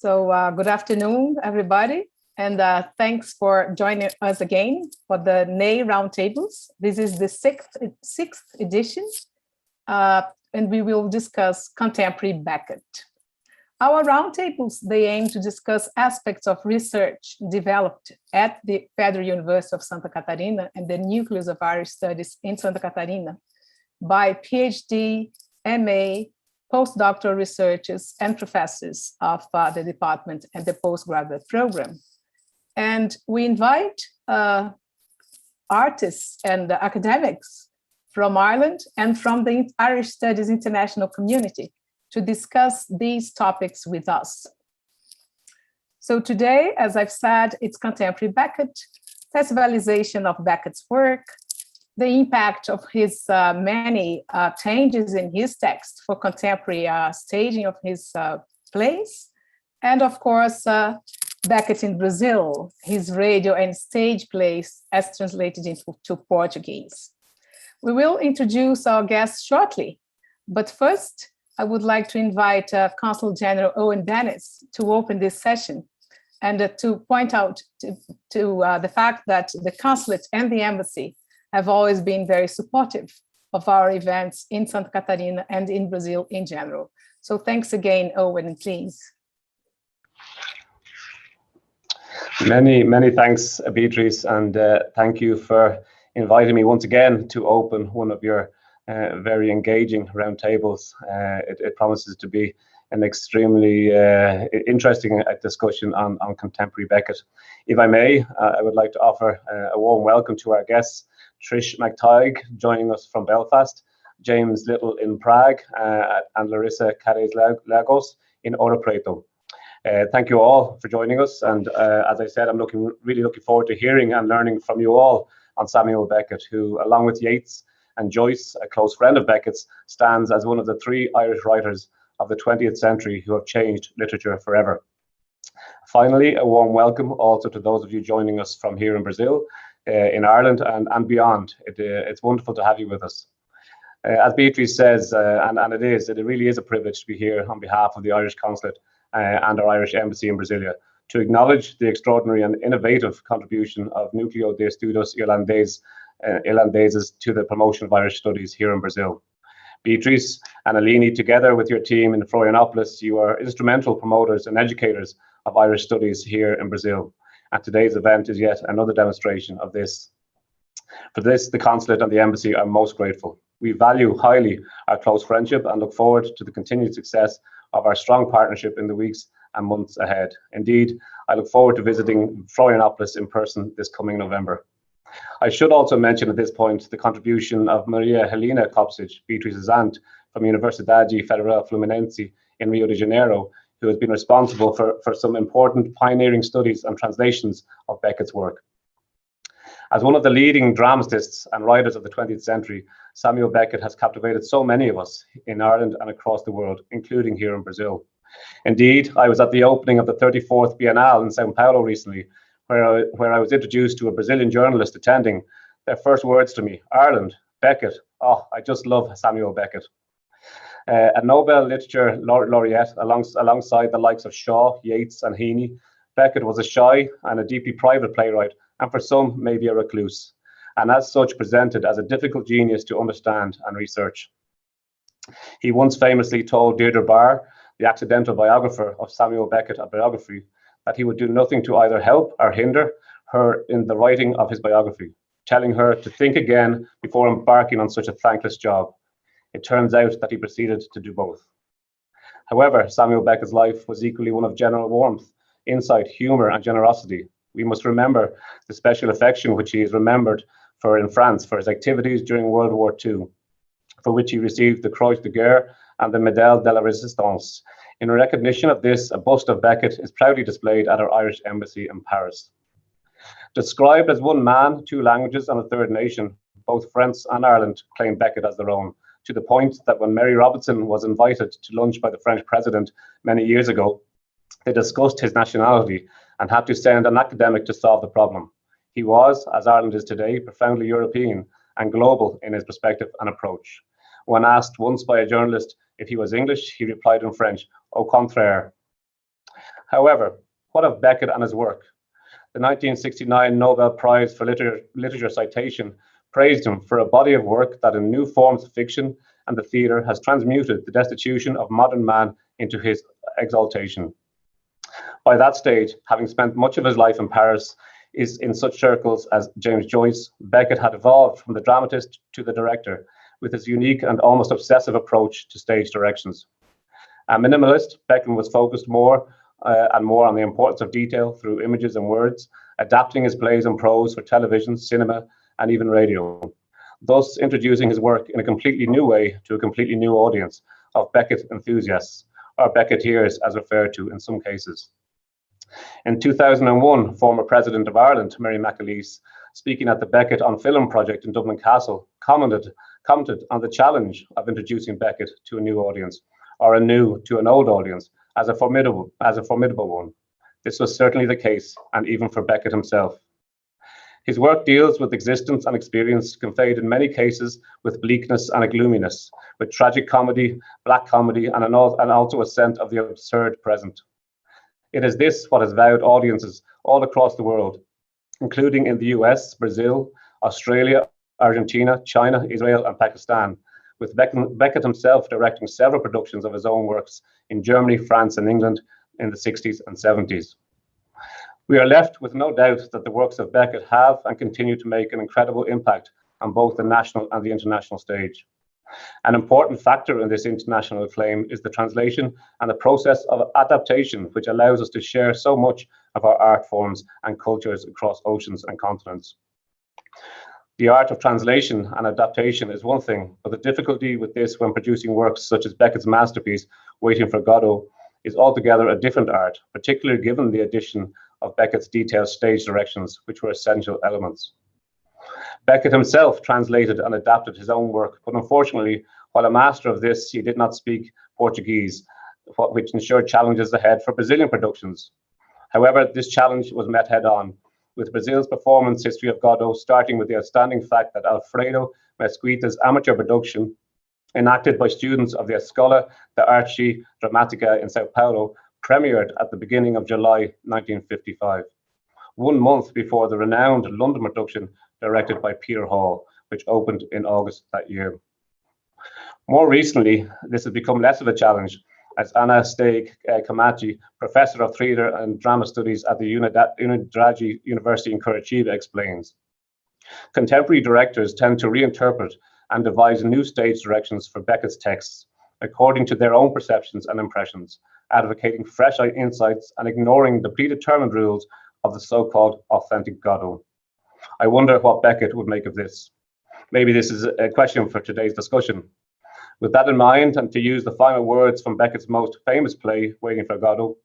Good afternoon, everybody, and thanks for joining us again for the NEI Round Tables. This is the sixth edition, and we will discuss contemporary Beckett. Our roundtables, they aim to discuss aspects of research developed at the Federal University of Santa Catarina and the Núcleos of Irish Studies in Santa Catarina by PhD, MA, postdoctoral researchers and professors of the department and the postgraduate program. And we invite artists and academics from Ireland and from the Irish Studies International community to discuss these topics with us. So today, as I've said, it's contemporary Beckett, festivalization of Beckett's work, the impact of his many changes in his text for contemporary staging of his plays, and of course, Beckett in Brazil, his radio and stage plays as translated into Portuguese. We will introduce our guests shortly, but first, I would like to invite Consul General Owen Dennis to open this session and to point out to the fact that the consulate and the embassy have always been very supportive of our events in Santa Catarina and in Brazil in general. So thanks again, Owen, please. Many thanks, Beatrice, and thank you for inviting me once again to open one of your very engaging roundtables. It promises to be an extremely interesting discussion on contemporary Beckett. If I may, I would like to offer a warm welcome to our guests, Trish McTighe joining us from Belfast, James Little in Prague, and Larissa Cades Lagos in Ouro Preto. Thank you all for joining us, and as I said, I'm really looking forward to hearing and learning from you all on Samuel Beckett, who, along with Yeats and Joyce, a close friend of Beckett's, stands as one of the three Irish writers of the 20th century who have changed literature forever. Finally, a warm welcome also to those of you joining us from here in Brazil, in Ireland and beyond. It's wonderful to have you with us. As Beatrice says, and it really is a privilege to be here on behalf of the Irish Consulate and our Irish Embassy in Brasilia to acknowledge the extraordinary and innovative contribution of Núcleo de Estudos Irlandeses to the promotion of Irish studies here in Brazil. Beatrice and Alini, together with your team in Florianopolis, you are instrumental promoters and educators of Irish studies here in Brazil. And today's event is yet another demonstration of this. For this, the Consulate and the Embassy are most grateful. We value highly our close friendship and look forward to the continued success of our strong partnership in the weeks and months ahead. Indeed, I look forward to visiting Florianopolis in person this coming November. I should also mention at this point the contribution of Maria Helena Kopsic, Beatrice's aunt, from Universidade Federal Fluminense in Rio de Janeiro, who has been responsible for some important pioneering studies and translations of Beckett's work. As one of the leading dramatists and writers of the 20th century, Samuel Beckett has captivated so many of us in Ireland and across the world, including here in Brazil. Indeed, I was at the opening of the 34th Biennale in São Paulo recently, where I was introduced to a Brazilian journalist attending. Their first words to me, Ireland, Beckett, oh, I just love Samuel Beckett. A Nobel Literature Laureate alongside the likes of Shaw, Yeats and Heaney, Beckett was a shy and a deeply private playwright, and for some, maybe a recluse, and as such presented as a difficult genius to understand and research. He once famously told Deirdre Barr, the accidental biographer of Samuel Beckett, a biography, that he would do nothing to either help or hinder her in the writing of his biography, telling her to think again before embarking on such a thankless job. It turns out that he proceeded to do both. However, Samuel Beckett's life was equally one of general warmth, insight, humour and generosity. We must remember the special affection which he is remembered for in France for his activities during World War II, for which he received the Croix de Guerre and the Médaille de la Résistance. In recognition of this, a bust of Beckett is proudly displayed at our Irish Embassy in Paris. Described as one man, two languages and a third nation, both France and Ireland claim Beckett as their own, to the point that when Mary Robinson was invited to lunch by the French president many years ago, they discussed his nationality and had to send an academic to solve the problem. He was, as Ireland is today, profoundly European and global in his perspective and approach. When asked once by a journalist if he was English, he replied in French, au contraire. However, what of Beckett and his work? The 1969 Nobel Prize for Literature citation praised him for a body of work that in new forms of fiction and the theatre has transmuted the destitution of modern man into his exaltation. By that stage, having spent much of his life in Paris, is in such circles as James Joyce, Beckett had evolved from the dramatist to the director with his unique and almost obsessive approach to stage directions. A minimalist, Beckett was focused more and more on the importance of detail through images and words, adapting his plays and prose for television, cinema, and even radio, thus introducing his work in a completely new way to a completely new audience of Beckett enthusiasts, or Becketteers as referred to in some cases. In 2001, former President of Ireland, Mary McAleese, speaking at the Beckett on Film project in Dublin Castle, commented on the challenge of introducing Beckett to a new audience, or a new to an old audience, as a formidable one. This was certainly the case, and even for Beckett himself. His work deals with existence and experience conveyed in many cases with bleakness and a gloominess, with tragic comedy, black comedy, and also a scent of the absurd present. It is this what has wowed audiences all across the world, including in the US, Brazil, Australia, Argentina, China, Israel, and Pakistan, with Beckett himself directing several productions of his own works in Germany, France, and England in the 60s and 70s. We are left with no doubt that the works of Beckett have and continue to make an incredible impact on both the national and the international stage. An important factor in this international acclaim is the translation and the process of adaptation, which allows us to share so much of our art forms and cultures across oceans and continents. The art of translation and adaptation is one thing, but the difficulty with this when producing works such as Beckett's masterpiece, Waiting for Godot, is altogether a different art, particularly given the addition of Beckett's detailed stage directions, which were essential elements. Beckett himself translated and adapted his own work, but unfortunately, while a master of this, he did not speak Portuguese, which ensured challenges ahead for Brazilian productions. However, this challenge was met head-on, with Brazil's performance history of Godot starting with the outstanding fact that Alfredo Mesquita's amateur production, enacted by students of the Escola de Arte Dramática in Sao Paulo, premiered at the beginning of July 1955, 1 month before the renowned London production directed by Peter Hall, which opened in August that year. More recently, this has become less of a challenge, as Anna Steig Camachi, Professor of Theatre and Drama Studies at the University in Curitiba, explains. Contemporary directors tend to reinterpret and devise new stage directions for Beckett's texts, according to their own perceptions and impressions, advocating fresh insights and ignoring the predetermined rules of the so-called authentic Godot. I wonder what Beckett would make of this. Maybe this is a question for today's discussion. With that in mind, and to use the final words from Beckett's most famous play, Waiting for Godot,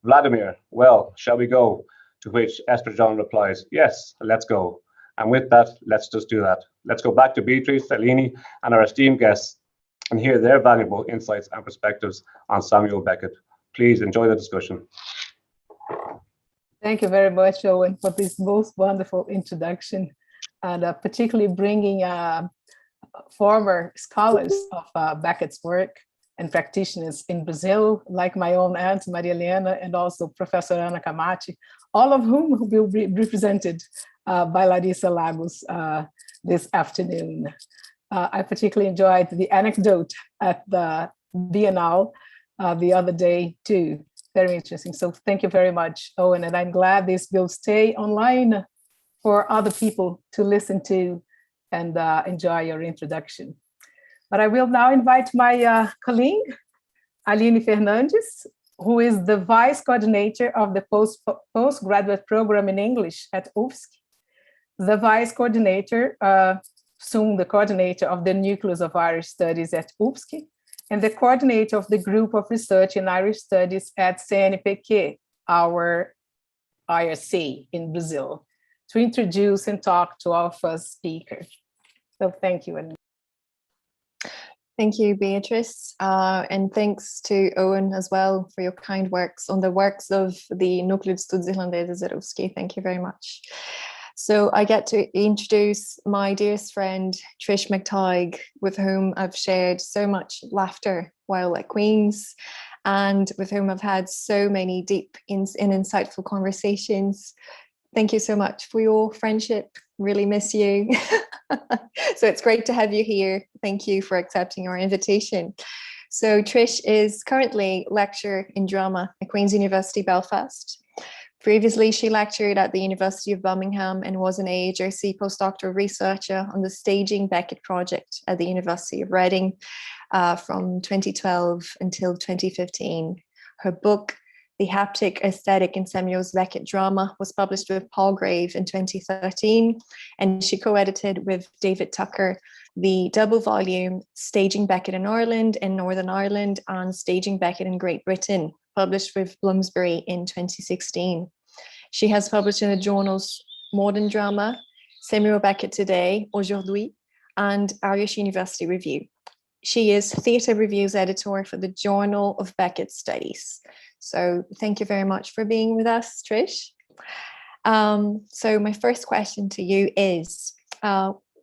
Vladimir, well, shall we go? To which Esther replies, yes, let's go. And with that, let's just do that. Let's go back to Beatrice, Salini, and our esteemed guests and hear their valuable insights and perspectives on Samuel Beckett. Please enjoy the discussion. Thank you very much, Owen, for this most wonderful introduction, and particularly bringing former scholars of Beckett's work and practitioners in Brazil, like my own aunt, Maria Helena, and also Professor Ana Camachi, all of whom will be represented by Larissa Lagos this afternoon. I particularly enjoyed the anecdote at the Biennale the other day too. Very interesting. So thank you very much, Owen. And I'm glad this will stay online for other people to listen to and enjoy your introduction. But I will now invite my colleague, Aline Fernandes, who is the Vice Coordinator of the Postgraduate Program in English at UFSC, the Vice Coordinator, soon the Coordinator of the Núcleos of Irish Studies at UFSC, and the coordinator of the Group of Research in Irish Studies at CNPq, our AHRC in Brazil, to introduce and talk to our first speaker. So thank you, Aline. Thank you, Beatrice, and thanks to Owen as well for your kind works on the works of the Núcleo de Estudos Irlandeses at UFSC. Thank you very much. So I get to introduce my dearest friend, Trish McTighe, with whom I've shared so much laughter while at Queen's, and with whom I've had so many deep and insightful conversations. Thank you so much for your friendship. Really miss you. So it's great to have you here. Thank you for accepting our invitation. So Trish is currently lecturer in drama at Queen's University Belfast. Previously, she lectured at the University of Birmingham and was an AHRC postdoctoral researcher on the Staging Beckett Project at the University of Reading from 2012 until 2015. Her book, The Haptic Aesthetic in Samuel Beckett Drama, was published with Palgrave in 2013, and she co-edited with David Tucker the double volume Staging Beckett in Ireland and Northern Ireland and Staging Beckett in Great Britain, published with Bloomsbury in 2016. She has published in the journals Modern Drama, Samuel Beckett Today, Aujourd'hui, and Irish University Review. She is Theatre Reviews editor for the Journal of Beckett Studies. So thank you very much for being with us, Trish. So my first question to you is,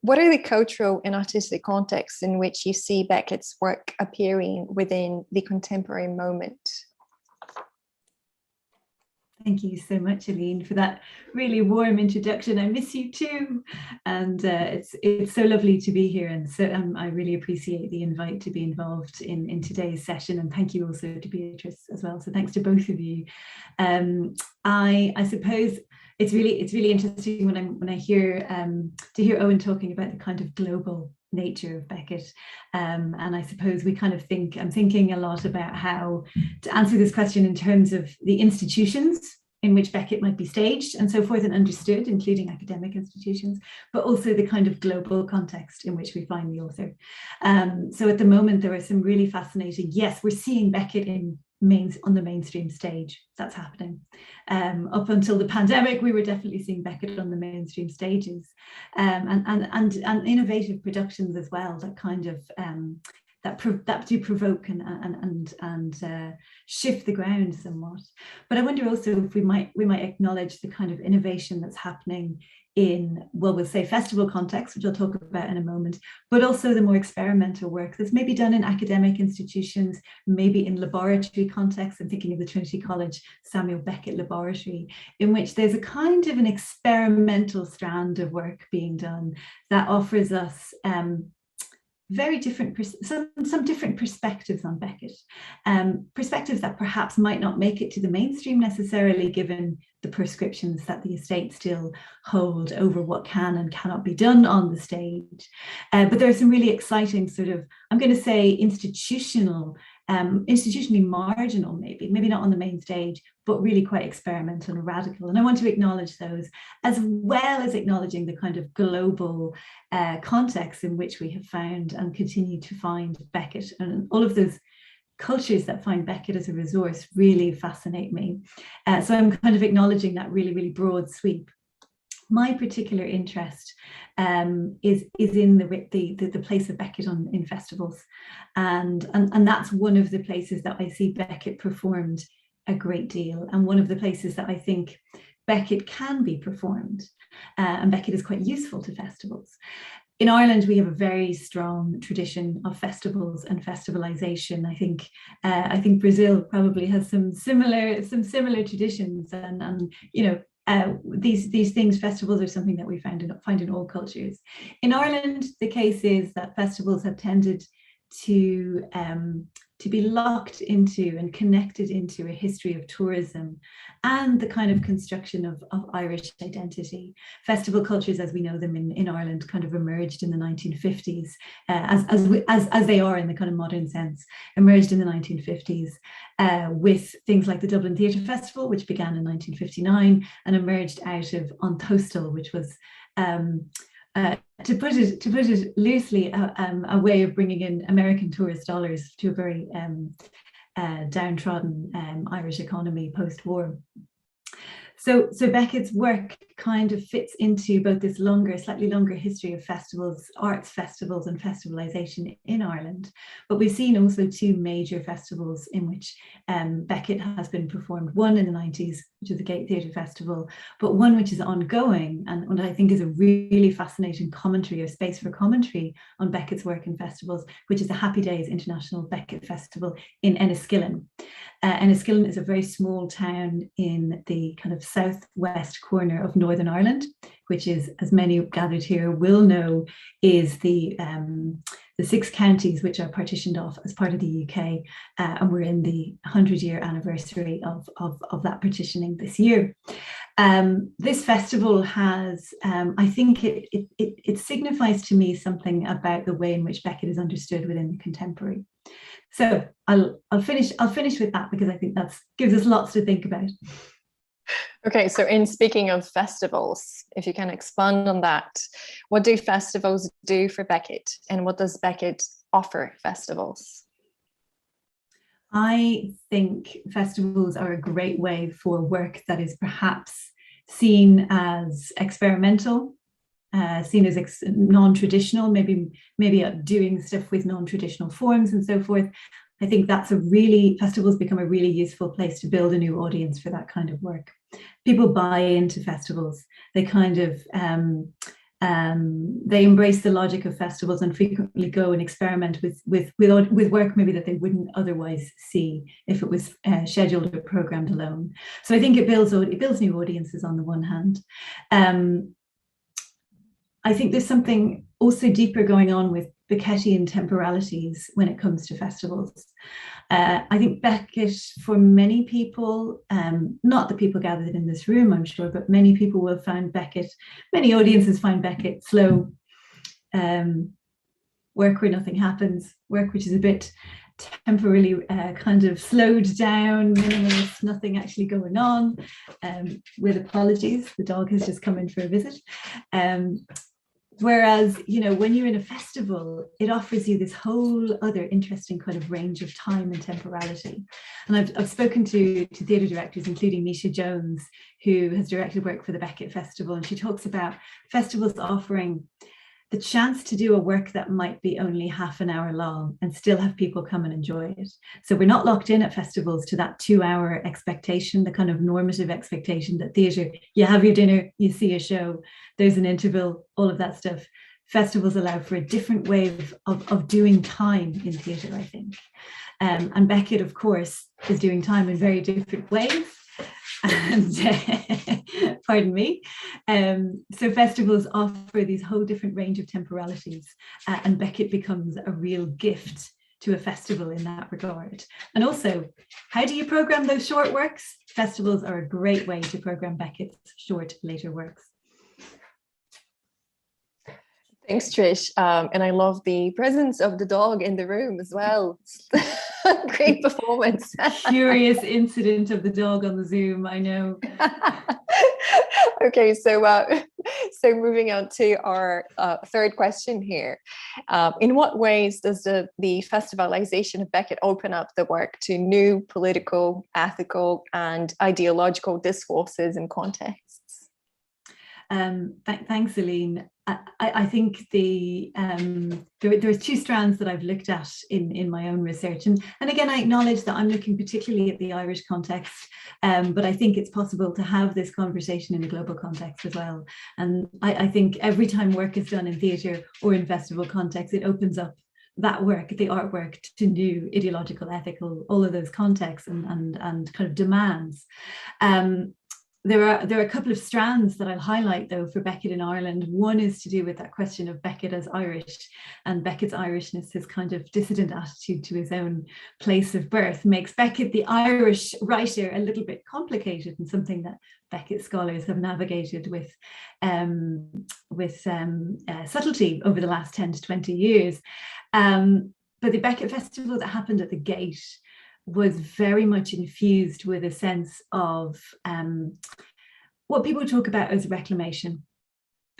what are the cultural and artistic contexts in which you see Beckett's work appearing within the contemporary moment? Thank you so much, Aline, for that really warm introduction. I miss you too, and it's so lovely to be here, and so I really appreciate the invite to be involved in today's session, and thank you also to Beatrice as well. So thanks to both of you. I suppose it's really interesting when I hear to hear Owen talking about the kind of global nature of Beckett, and I suppose we kind of I'm thinking a lot about how to answer this question in terms of the institutions in which Beckett might be staged and so forth and understood, including academic institutions, but also the kind of global context in which we find the author. So at the moment there are some really fascinating, yes, we're seeing Beckett on the mainstream stage. That's happening. Up until the pandemic, we were definitely seeing Beckett on the mainstream stages, and innovative productions as well, that kind of that do provoke and shift the ground somewhat. But I wonder also if we might acknowledge the kind of innovation that's happening in, well, we'll say festival context, which I'll talk about in a moment, but also the more experimental work that's maybe done in academic institutions, maybe in laboratory context. I'm thinking of the Trinity College Samuel Beckett Laboratory, in which there's a kind of an experimental strand of work being done that offers us very different, some different perspectives on Beckett, perspectives that perhaps might not make it to the mainstream necessarily, given the prescriptions that the estate still hold over what can and cannot be done on the stage. But there are some really exciting sort of, I'm going to say institutionally marginal, maybe not on the main stage, but really quite experimental and radical. And I want to acknowledge those, as well as acknowledging the kind of global context in which we have found and continue to find Beckett. And all of those cultures that find Beckett as a resource really fascinate me. So I'm kind of acknowledging that really, really broad sweep. My particular interest is in the place of Beckett in festivals, and that's one of the places that I see Beckett performed a great deal, and one of the places that I think Beckett can be performed, and Beckett is quite useful to festivals. In Ireland, we have a very strong tradition of festivals and festivalisation. I think Brazil probably has some similar traditions, and you know, these things, festivals, are something that we find in all cultures. In Ireland, the case is that festivals have tended to be locked into and connected into a history of tourism and the kind of construction of Irish identity. Festival cultures, as we know them in Ireland, kind of emerged in the 1950s, as they are in the kind of modern sense, emerged in the 1950s with things like the Dublin Theatre Festival, which began in 1959 and emerged out of An Tóstal, which was to put it loosely, a way of bringing in American tourist dollars to a very downtrodden Irish economy post-war. So Beckett's work kind of fits into both this slightly longer history of festivals, arts festivals and festivalisation in Ireland. But we've seen also two major festivals in which Beckett has been performed, one in the 90s, which is the Gate Theatre Festival, but one which is ongoing and what I think is a really fascinating commentary or space for commentary on Beckett's work in festivals, which is the Happy Days International Beckett Festival in Enniskillen. Enniskillen is a very small town in the kind of southwest corner of Northern Ireland, which is, as many gathered here will know, is the 6 counties which are partitioned off as part of the UK, and we're in the 100-year anniversary of that partitioning this year. This festival has, I think it signifies to me something about the way in which Beckett is understood within the contemporary. So I'll finish with that because I think that gives us lots to think about. Okay, so in speaking of festivals, if you can expand on that, what do festivals do for Beckett and what does Beckett offer festivals? I think festivals are a great way for work that is perhaps seen as experimental, seen as non-traditional, maybe doing stuff with non-traditional forms and so forth. I think festivals become a really useful place to build a new audience for that kind of work. People buy into festivals. They kind of they embrace the logic of festivals and frequently go and experiment with work maybe that they wouldn't otherwise see if it was scheduled or programmed alone. So I think it builds new audiences on the one hand. I think there's something also deeper going on with Beckettian temporalities when it comes to festivals. I think Beckett, for many people, not the people gathered in this room, I'm sure, but many people will find Beckett, many audiences find Beckett slow, work where nothing happens, work which is a bit temporarily kind of slowed down, minimalist, nothing actually going on, with apologies, the dog has just come in for a visit. Whereas, when you're in a festival, it offers you this whole other interesting kind of range of time and temporality. And I've spoken to theatre directors, including Misha Jones, who has directed work for the Beckett Festival, and she talks about festivals offering the chance to do a work that might be only half an hour long and still have people come and enjoy it. So we're not locked in at festivals to that 2-hour expectation, the kind of normative expectation that theatre, you have your dinner, you see a show, there's an interval, all of that stuff. Festivals allow for a different way of doing time in theatre, I think. And Beckett, of course, is doing time in very different ways. And pardon me. So festivals offer these whole different range of temporalities, and Beckett becomes a real gift to a festival in that regard. And also, how do you program those short works? Festivals are a great way to program Beckett's short later works. Thanks, Trish. And I love the presence of the dog in the room as well. Great performance. Curious incident of the dog on the Zoom, I know. Okay, so moving on to our third question here. In what ways does the festivalization of Beckett open up the work to new political, ethical, and ideological discourses and contexts? Thanks, Aline. I think there are two strands that I've looked at in my own research, and again I acknowledge that I'm looking particularly at the Irish context, but I think it's possible to have this conversation in a global context as well. And I think every time work is done in theatre or in festival context, it opens up that work, the artwork, to new ideological, ethical, all of those contexts and kind of demands. There are a couple of strands that I'll highlight, though, for Beckett in Ireland. One is to do with that question of Beckett as Irish, and Beckett's Irishness, his kind of dissident attitude to his own place of birth, makes Beckett, the Irish writer, a little bit complicated, and something that Beckett scholars have navigated with subtlety over the last 10 to 20 years. But the Beckett Festival that happened at the Gate was very much infused with a sense of what people talk about as reclamation.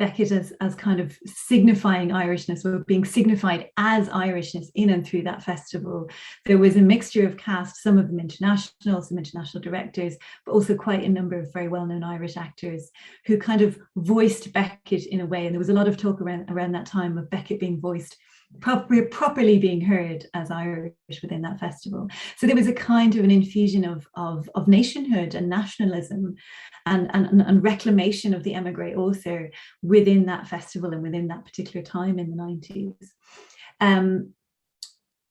Beckett as kind of signifying Irishness, or being signified as Irishness in and through that festival. There was a mixture of cast, some of them international, some international directors, but also quite a number of very well-known Irish actors who kind of voiced Beckett in a way. And there was a lot of talk around that time of Beckett being voiced, properly being heard as Irish within that festival. So there was a kind of an infusion of nationhood and nationalism and reclamation of the emigre author within that festival and within that particular time in the 90s.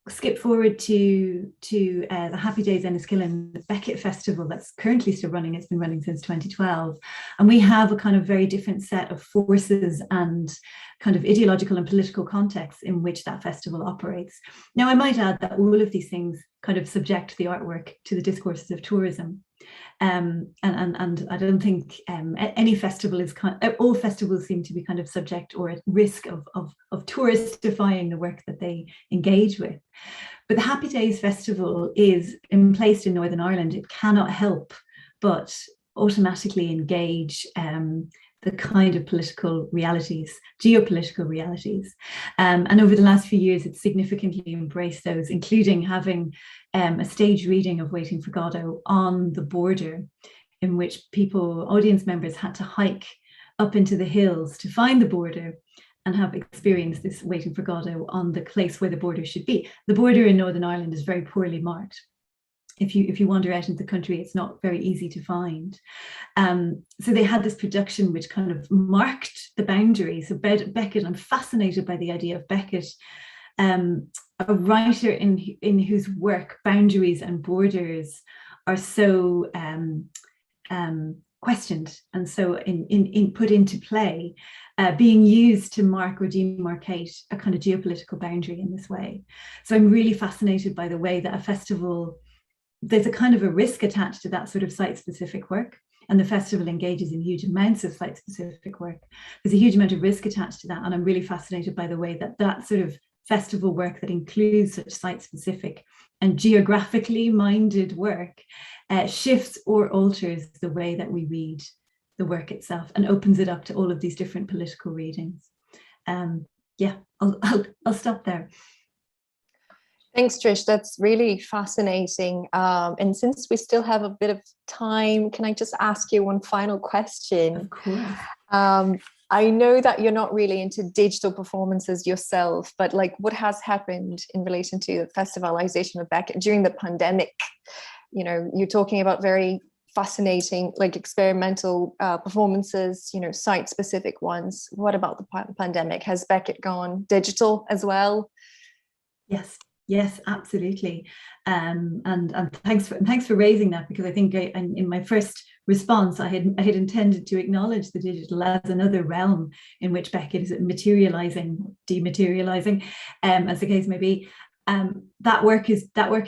Skip forward to the Happy Days Enniskillen Beckett Festival that's currently still running. It's been running since 2012. And we have a kind of very different set of forces and kind of ideological and political contexts in which that festival operates. Now, I might add that all of these things kind of subject the artwork to the discourses of tourism. And I don't think any festival is all festivals seem to be kind of subject or at risk of touristifying the work that they engage with. But the Happy Days Festival is placed in Northern Ireland. It cannot help but automatically engage the kind of political realities, geopolitical realities. And over the last few years, it's significantly embraced those, including having a stage reading of Waiting for Godot on the border, in which audience members had to hike up into the hills to find the border and have experienced this Waiting for Godot on the place where the border should be. The border in Northern Ireland is very poorly marked. If you wander out into the country, it's not very easy to find. So they had this production which kind of marked the boundaries of Beckett. I'm fascinated by the idea of Beckett, a writer in whose work boundaries and borders are so questioned and so in put into play, being used to mark or demarcate a kind of geopolitical boundary in this way. So I'm really fascinated by the way that a festival, there's a kind of a risk attached to that sort of site-specific work, and the festival engages in huge amounts of site-specific work. There's a huge amount of risk attached to that, and I'm really fascinated by the way that sort of festival work that includes such site-specific and geographically minded work shifts or alters the way that we read the work itself and opens it up to all of these different political readings. Yeah, I'll stop there. Thanks, Trish. That's really fascinating. And since we still have a bit of time, can I just ask you one final question? Of course. I know that you're not really into digital performances yourself, but like what has happened in relation to the festivalization of Beckett during the pandemic? You know, you're talking about very fascinating, like experimental performances, you know, site-specific ones. What about the pandemic? Has Beckett gone digital as well? Yes, absolutely. And thanks for raising that, because I think in my first response, I had intended to acknowledge the digital as another realm in which Beckett is materializing, dematerializing, as the case may be. That work has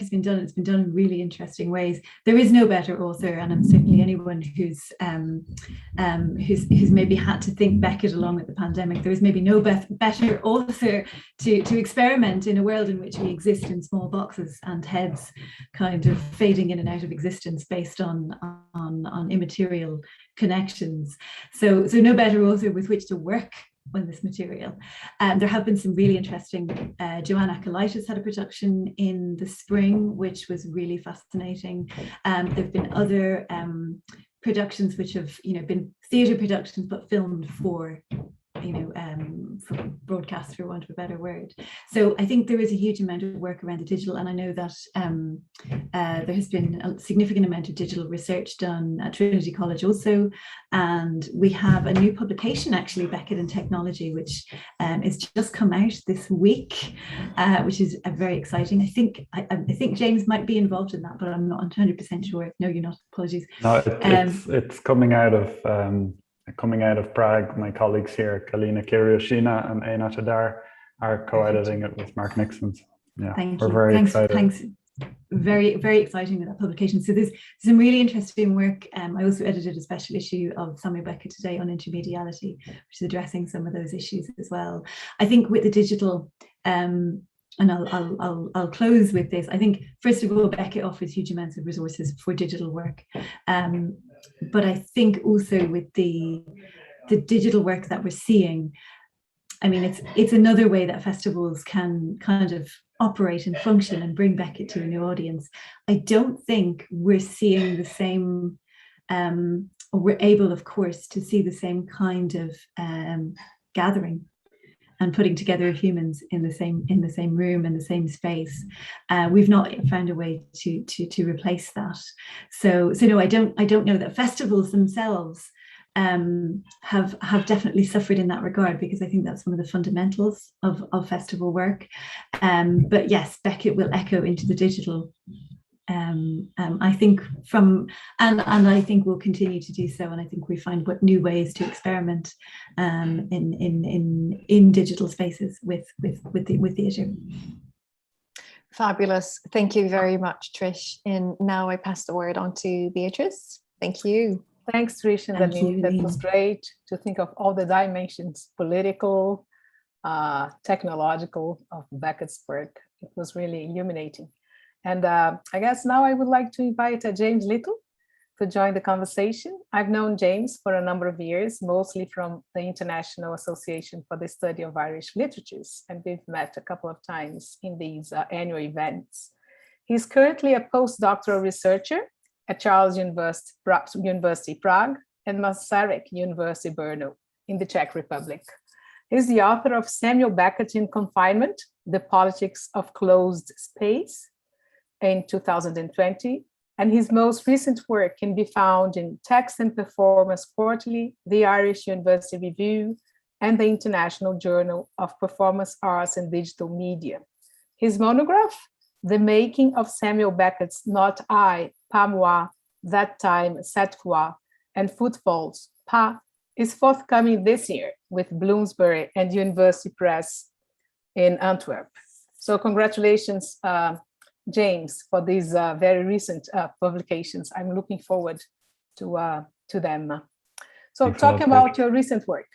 been done. It's been done in really interesting ways. There is no better author, and I'm certainly anyone who's maybe had to think Beckett along with the pandemic. There is maybe no better author to experiment in a world in which we exist in small boxes and heads, kind of fading in and out of existence based on immaterial connections. So no better author with which to work on this material. There have been some really interesting, Joanne Acolytis had a production in the spring, which was really fascinating. There have been other productions which have, been theatre productions, but filmed for, for broadcast, for want of a better word. So I think there is a huge amount of work around the digital, and I know that there has been a significant amount of digital research done at Trinity College also, and we have a new publication, actually, Beckett and Technology, which is just come out this week, which is very exciting. I think James might be involved in that, but I'm not 100% sure. No, you're not. Apologies. No, it's coming out of Prague. My colleagues here, Kalina Kiryoshina and Einat Adar, are co-editing it with Mark Nixon. Yeah, Thank we're you. very excited. Thanks. Very, very exciting with that publication. So there's some really interesting work. I also edited a special issue of Samuel Beckett Today on intermediality, which is addressing some of those issues as well. I think with the digital, and I'll close with this. I think, first of all, Beckett offers huge amounts of resources for digital work. But I think also with the the digital work that we're seeing, I mean, it's another way that festivals can kind of operate and function and bring Beckett to a new audience. I don't think we're seeing the same, or we're able, of course, to see the same kind of gathering and putting together of humans in the same room and the same space. We've not found a way to replace that. So no, I don't know that festivals themselves have definitely suffered in that regard, because I think that's one of the fundamentals of festival work. But yes, Beckett will echo into the digital. I think and I think we'll continue to do so, and I think we find new ways to experiment in digital spaces with theatre. Fabulous. Thank you very much, Trish. And now I pass the word on to Beatrice. Thank you. Thanks, Trish and Aline. That was great to think of all the dimensions, political, technological, of Beckett's work. It was really illuminating. And I guess now I would like to invite James Little to join the conversation. I've known James for a number of years, mostly from the International Association for the Study of Irish Literatures, and we've met a couple of times in these annual events. He's currently a postdoctoral researcher at Charles University Prague and Masaryk University Brno in the Czech Republic. He's the author of Samuel Beckett in Confinement, The Politics of Closed Space, in 2020, and his most recent work can be found in Text and Performance Quarterly, the Irish University Review, and the International Journal of Performance Arts and Digital Media. His monograph, The Making of Samuel Beckett's Not I, Pas Moi, That Time, Cette Fois, and Footfalls, Pas, is forthcoming this year with Bloomsbury and University Press in Antwerp. So congratulations, James, for these very recent publications. I'm looking forward to them. So talking about your recent work,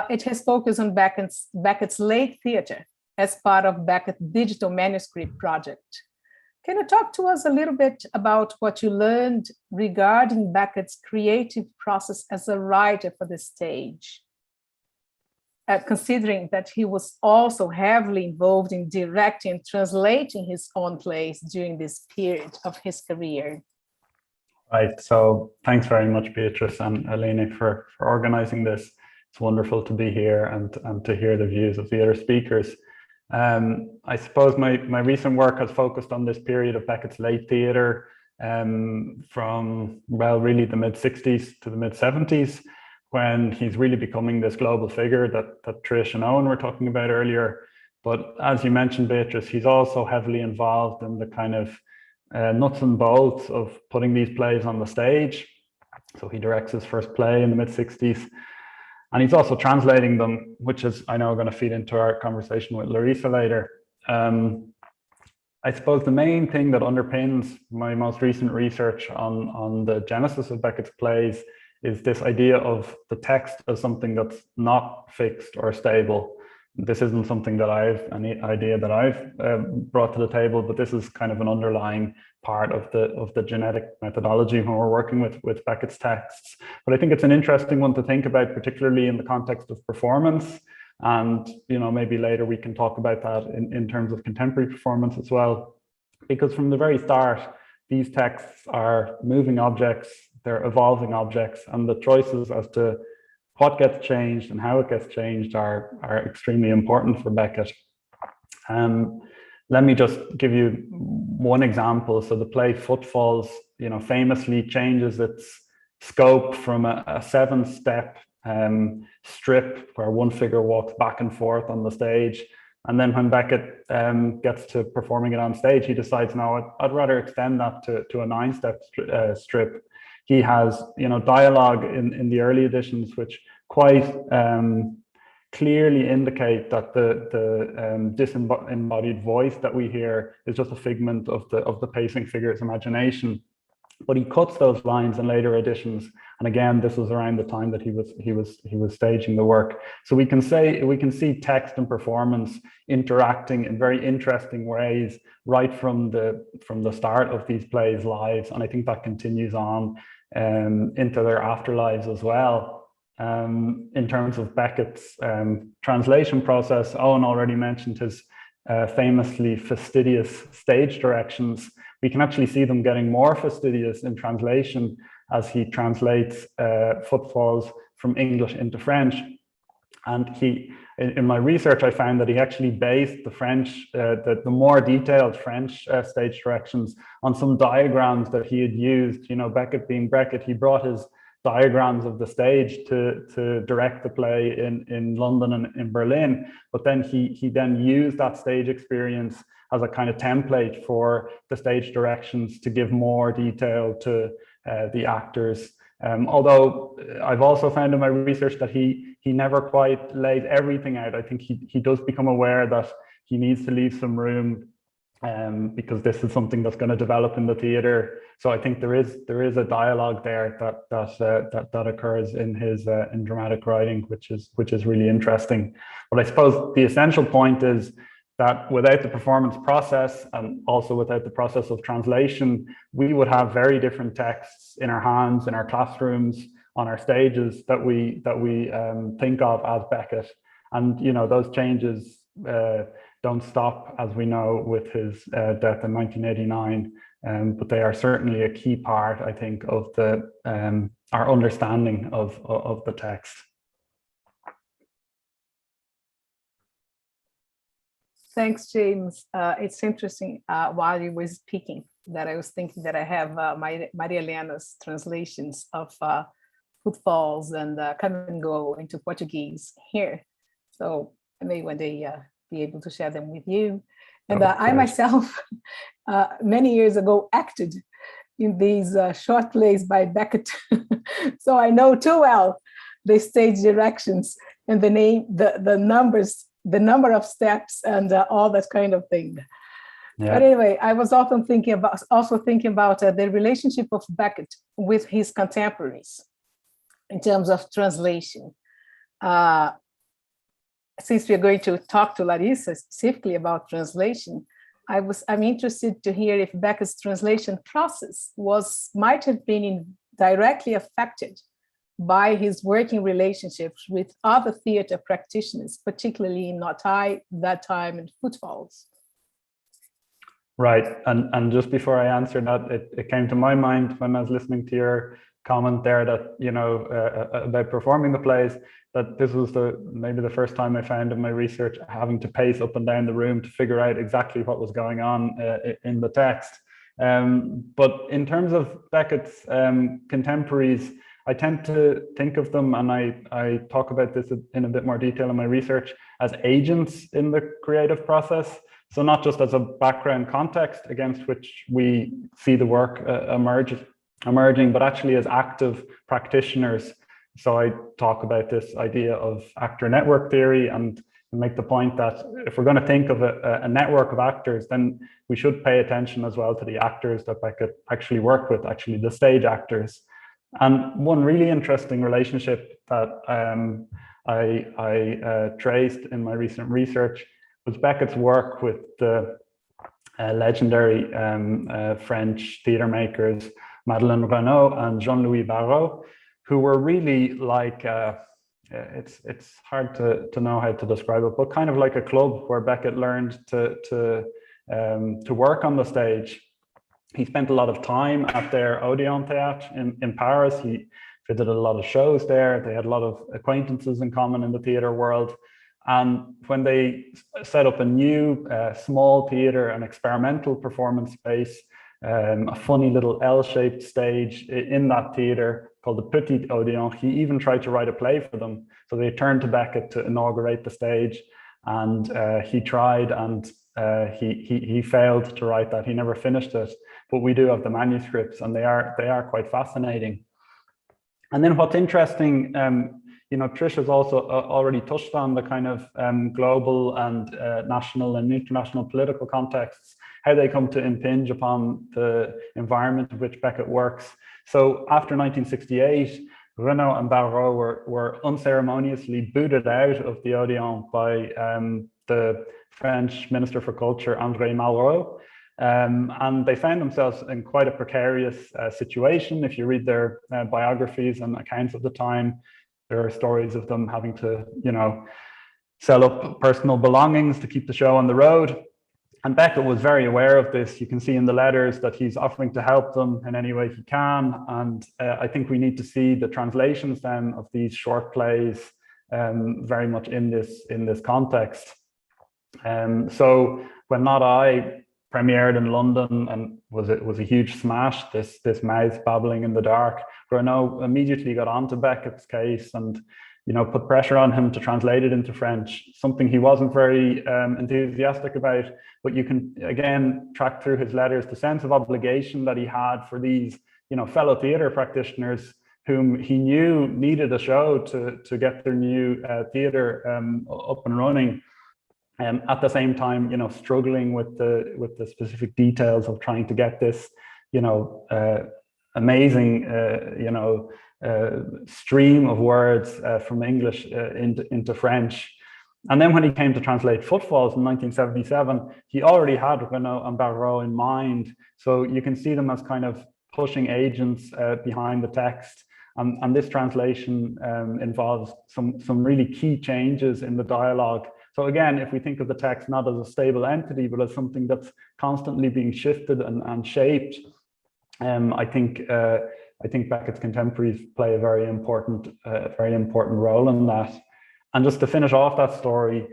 it has focused on Beckett's late theatre as part of Beckett Digital Manuscript Project. Can you talk to us a little bit about what you learned regarding Beckett's creative process as a writer for the stage? Considering that he was also heavily involved in directing and translating his own plays during this period of his career. Right, so thanks very much, Beatrice and Eleni, for organizing this. It's wonderful to be here and to hear the views of the other speakers. I suppose my recent work has focused on this period of Beckett's late theatre from, well, really the mid-60s to the mid-70s, when he's really becoming this global figure that Trish and Owen were talking about earlier. But as you mentioned, Beatrice, he's also heavily involved in the kind of nuts and bolts of putting these plays on the stage. So he directs his first play in the mid-60s. And he's also translating them, which is, I know, going to feed into our conversation with Larissa later. I suppose the main thing that underpins my most recent research on the genesis of Beckett's plays is this idea of the text as something that's not fixed or stable. This isn't something that any idea that I've brought to the table, but this is kind of an underlying part of the genetic methodology when we're working with Beckett's texts. But I think it's an interesting one to think about, particularly in the context of performance. And, you know, maybe later we can talk about that in terms of contemporary performance as well. Because from the very start, these texts are moving objects, they're evolving objects, and the choices as to what gets changed and how it gets changed are extremely important for Beckett. Let me just give you one example. So the play Footfalls, you know, famously changes its scope from a 7-step strip where one figure walks back and forth on the stage. And then when Beckett gets to performing it on stage, he decides, no, I'd rather extend that to a 9-step strip. He has, you know, dialogue in the early editions, which quite clearly indicate that the disembodied voice that we hear is just a figment of the pacing figure's imagination. But he cuts those lines in later editions, and again, this was around the time that he was staging the work. So we can see text and performance interacting in very interesting ways right from the start of these plays' lives, and I think that continues on into their afterlives as well. in terms of Beckett's translation process. Owen already mentioned his famously fastidious stage directions. We can actually see them getting more fastidious in translation as he translates footfalls from English into French. And in my research, I found that he actually based the French, the more detailed French stage directions on some diagrams that he had used. You know, Beckett being Beckett, he brought his diagrams of the stage to direct the play in London and in Berlin. But then he then used that stage experience as a kind of template for the stage directions to give more detail to the actors. Although I've also found in my research that he never quite laid everything out. I think he does become aware that he needs to leave some room because this is something that's going to develop in the theatre. So I think there is a dialogue there that occurs in his in dramatic writing, which is really interesting. But I suppose the essential point is that without the performance process and also without the process of translation, we would have very different texts in our hands, in our classrooms, on our stages that we think of as Beckett. And you know, those changes don't stop, as we know, with his death in 1989. But they are certainly a key part, I think, of the our understanding of the text. Thanks, James. It's interesting while you were speaking that I was thinking that I have Maria Helena's translations of footfalls and come and go into Portuguese here. So I may one day be able to share them with you. And I myself, many years ago, acted in these short plays by Beckett. So I know too well the stage directions and the name, the numbers, the number of steps, and all that kind of thing. Yeah. But anyway, I was often thinking about the relationship of Beckett with his contemporaries in terms of translation. Since we're going to talk to Larissa specifically about translation, I'm interested to hear if Beckett's translation process might have been directly affected by his working relationships with other theatre practitioners, particularly in Aujourd'hui, That Time, and Footfalls. Right, and just before I answer that, it came to my mind when I was listening to your comment there that, you know, about performing the plays, that this was maybe the first time I found in my research having to pace up and down the room to figure out exactly what was going on in the text. But in terms of Beckett's contemporaries, I tend to think of them, and I talk about this in a bit more detail in my research, as agents in the creative process. So not just as a background context against which we see the work emerging, but actually as active practitioners. So I talk about this idea of actor network theory and make the point that if we're going to think of a network of actors, then we should pay attention as well to the actors that Beckett actually worked with, actually the stage actors. And one really interesting relationship that I traced in my recent research was Beckett's work with the legendary French theatre makers Madeleine Renaud and Jean-Louis Barrault, who were really like, it's hard to know how to describe it, but kind of like a club where Beckett learned to work on the stage. He spent a lot of time at their Odeon Theatre in Paris. He visited a lot of shows there. They had a lot of acquaintances in common in the theatre world. And when they set up a new small theatre, an experimental performance space, a funny little L-shaped stage in that theatre called the Petit Odeon, he even tried to write a play for them. So they turned to Beckett to inaugurate the stage, and he tried, and he failed to write that. He never finished it, but we do have the manuscripts, and they are quite fascinating. And then what's interesting, you know, Trish has also already touched on the kind of global and national and international political contexts, how they come to impinge upon the environment in which Beckett works. So after 1968, Renaud and Barrault were unceremoniously booted out of the Odeon by the French Minister for Culture, André Malraux. And they found themselves in quite a precarious situation. If you read their biographies and accounts of the time, There are stories of them having to, you know, sell up personal belongings to keep the show on the road. And Beckett was very aware of this. You can see in the letters that he's offering to help them in any way he can. And I think we need to see the translations then of these short plays very much in this context. So when Not I premiered in London and was a huge smash, this mouth babbling in the dark, Renaud immediately got onto Beckett's case and, you know, put pressure on him to translate it into French, something he wasn't very enthusiastic about. But you can, again, track through his letters the sense of obligation that he had for these, you know, fellow theatre practitioners whom he knew needed a show to get their new theatre up and running. At the same time, you know, struggling with the specific details of trying to get this, you know, amazing, you know, stream of words from English into French. And then when he came to translate Footfalls in 1977, he already had Renaud and Barreau in mind. So you can see them as kind of pushing agents behind the text. And this translation involves some really key changes in the dialogue. So again, if we think of the text not as a stable entity, but as something that's constantly being shifted and shaped, I think Beckett's contemporaries play a very important role in that. And just to finish off that story,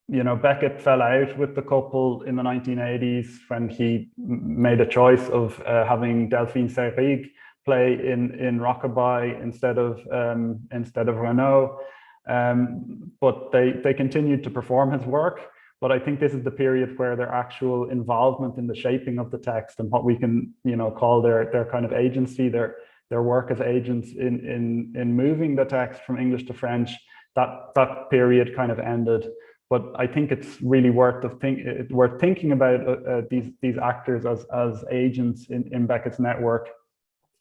you know, Beckett fell out with the couple in the 1980s when he made a choice of having Delphine Seyrig play in Rockabye instead of Renaud. But they continued to perform his work. But I think this is the period where their actual involvement in the shaping of the text and what we can, you know, call their kind of agency, their work as agents in moving the text from English to French, that period kind of ended. But I think it's really worth thinking about these actors as agents in Beckett's network,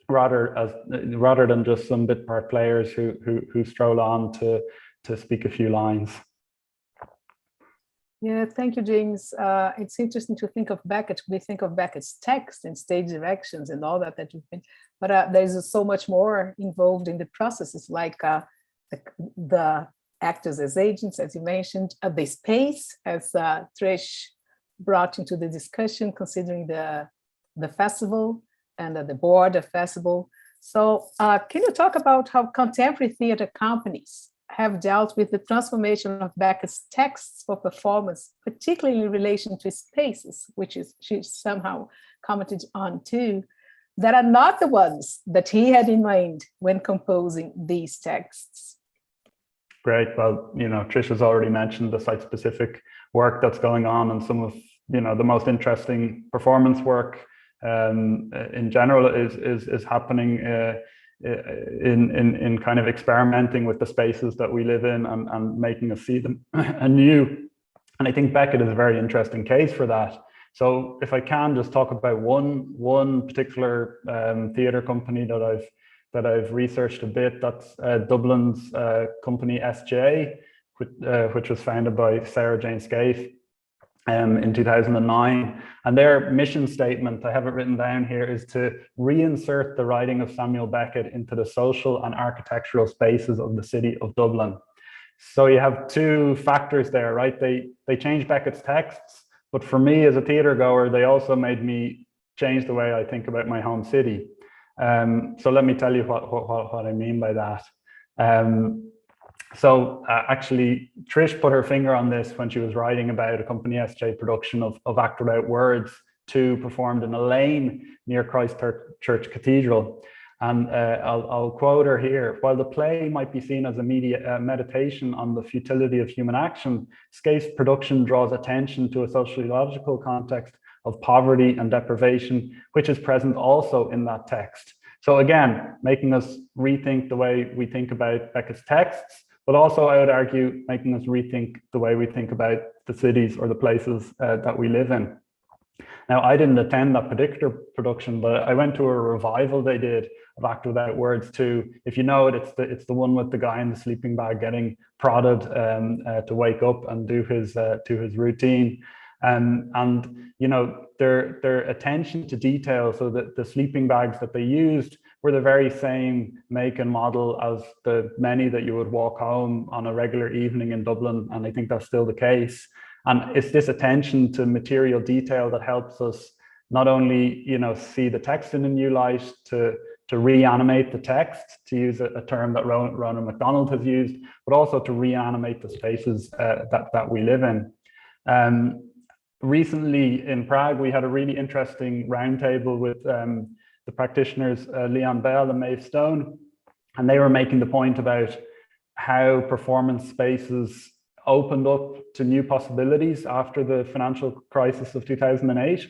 rather than just some bit part players who stroll on to speak a few lines. Yeah, thank you, James. It's interesting to think of Beckett. We think of Beckett's text and stage directions and all that you've been, but there's so much more involved in the processes, like the actors as agents, as you mentioned, the space, as Trish brought into the discussion, considering the festival and the board of festival. So can you talk about how contemporary theatre companies have dealt with the transformation of Beckett's texts for performance, particularly in relation to spaces, which she somehow commented on too, that are not the ones that he had in mind when composing these texts? Great. Well, you know, Trish has already mentioned the site-specific work that's going on, and some of, you know, the most interesting performance work in general is happening in kind of experimenting with the spaces that we live in and making us see them anew. And I think Beckett is a very interesting case for that. So if I can just talk about one particular theatre company that I've researched a bit, that's Dublin's company SJ, which was founded by Sarah Jane Scaife in 2009. And their mission statement, I have it written down here, is to reinsert the writing of Samuel Beckett into the social and architectural spaces of the city of Dublin. So you have two factors there, right? They changed Beckett's texts, but for me as a theatre goer, they also made me change the way I think about my home city. So let me tell you what I mean by that. Actually, Trish put her finger on this when she was writing about a Company SJ production of Act Without Words 2 performed in a lane near Christchurch Cathedral. And I'll quote her here. While the play might be seen as a meditation on the futility of human action, Scaife's production draws attention to a sociological context of poverty and deprivation, which is present also in that text. So again, making us rethink the way we think about Beckett's texts, but also I would argue making us rethink the way we think about the cities or the places that we live in. Now, I didn't attend that particular production, but I went to a revival they did of Act Without Words 2. If you know it, it's the one with the guy in the sleeping bag getting prodded to wake up and do his routine. And you know, their attention to detail, so that the sleeping bags that they used were the very same make and model as the many that you would walk home on a regular evening in Dublin, and I think that's still the case. And it's this attention to material detail that helps us not only, you know, see the text in a new light, to reanimate the text, to use a term that Ronan MacDonald has used, but also to reanimate the spaces that we live in. Recently in Prague, we had a really interesting roundtable with the practitioners Leon Bell and Maeve Stone, and they were making the point about how performance spaces opened up to new possibilities after the financial crisis of 2008.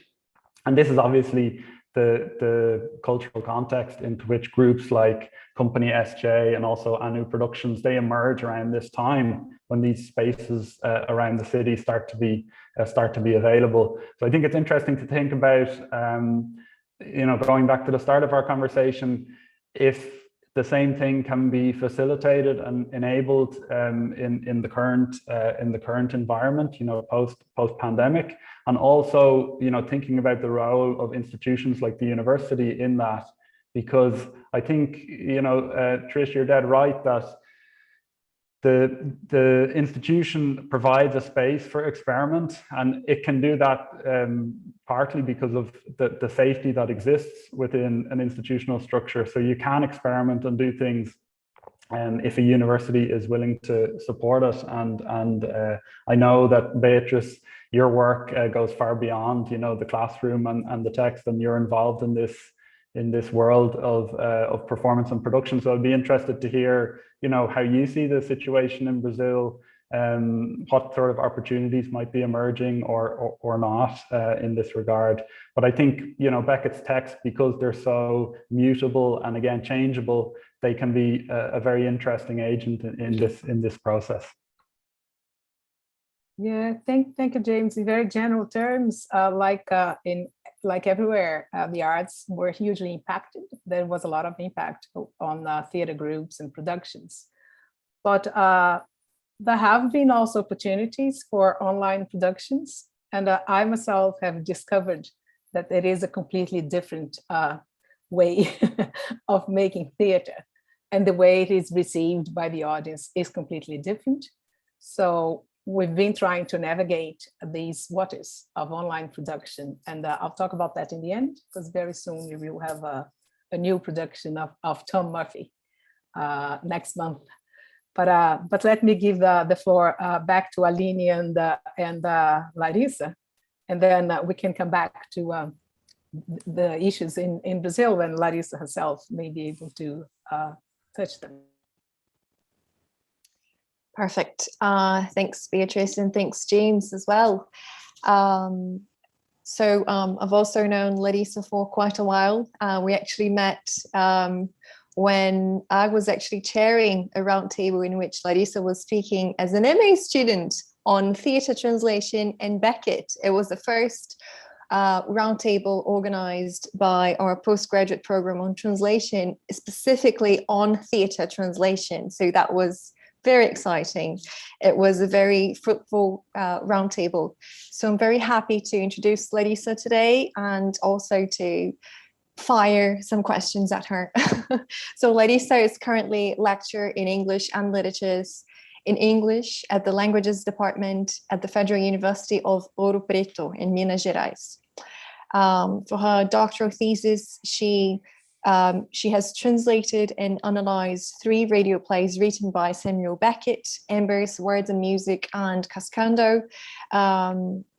And this is obviously the cultural context into which groups like Company SJ and also Anu Productions, they emerge around this time when these spaces around the city start to be available. So I think it's interesting to think about, you know, going back to the start of our conversation, if the same thing can be facilitated and enabled in the current environment, you know, post pandemic, and also, you know, thinking about the role of institutions like the university in that, because I think, you know, Trish, you're dead right that the institution provides a space for experiment, and it can do that partly because of the safety that exists within an institutional structure. So you can experiment and do things if a university is willing to support it. And I know that, Beatrice, your work goes far beyond, you know, the classroom and the text, and you're involved in this world of performance and production. So I'd be interested to hear, you know, how you see the situation in Brazil, what sort of opportunities might be emerging or not in this regard. But I think, you know, Beckett's texts, because they're so mutable and again changeable, they can be a very interesting agent in this process. Yeah, thank you, James. In very general terms, like everywhere, the arts were hugely impacted. There was a lot of impact on theater groups and productions. But there have been also opportunities for online productions. And I myself have discovered that it is a completely different way of making theater. And the way it is received by the audience is completely different. So we've been trying to navigate these waters of online production. And I'll talk about that in the end, because very soon we will have a new production of Tom Murphy next month. But let me give the floor back to Aline and Larissa, and then we can come back to the issues in Brazil when Larissa herself may be able to touch them. Perfect. Thanks, Beatrice, and thanks, James, as well. So I've also known Larissa for quite a while. We actually met when I was actually chairing a roundtable in which Larissa was speaking as an MA student on theatre translation in Beckett. It was the first roundtable organized by our postgraduate program on translation, specifically on theatre translation. So that was very exciting. It was a very fruitful roundtable. So I'm very happy to introduce Larissa today and also to fire some questions at her. So Larissa is currently lecturer in English and Literatures in English at the Languages Department at the Federal University of Ouro Preto in Minas Gerais. For her doctoral thesis, she has translated and analyzed 3 radio plays written by Samuel Beckett: Embers, Words and Music, and Cascando.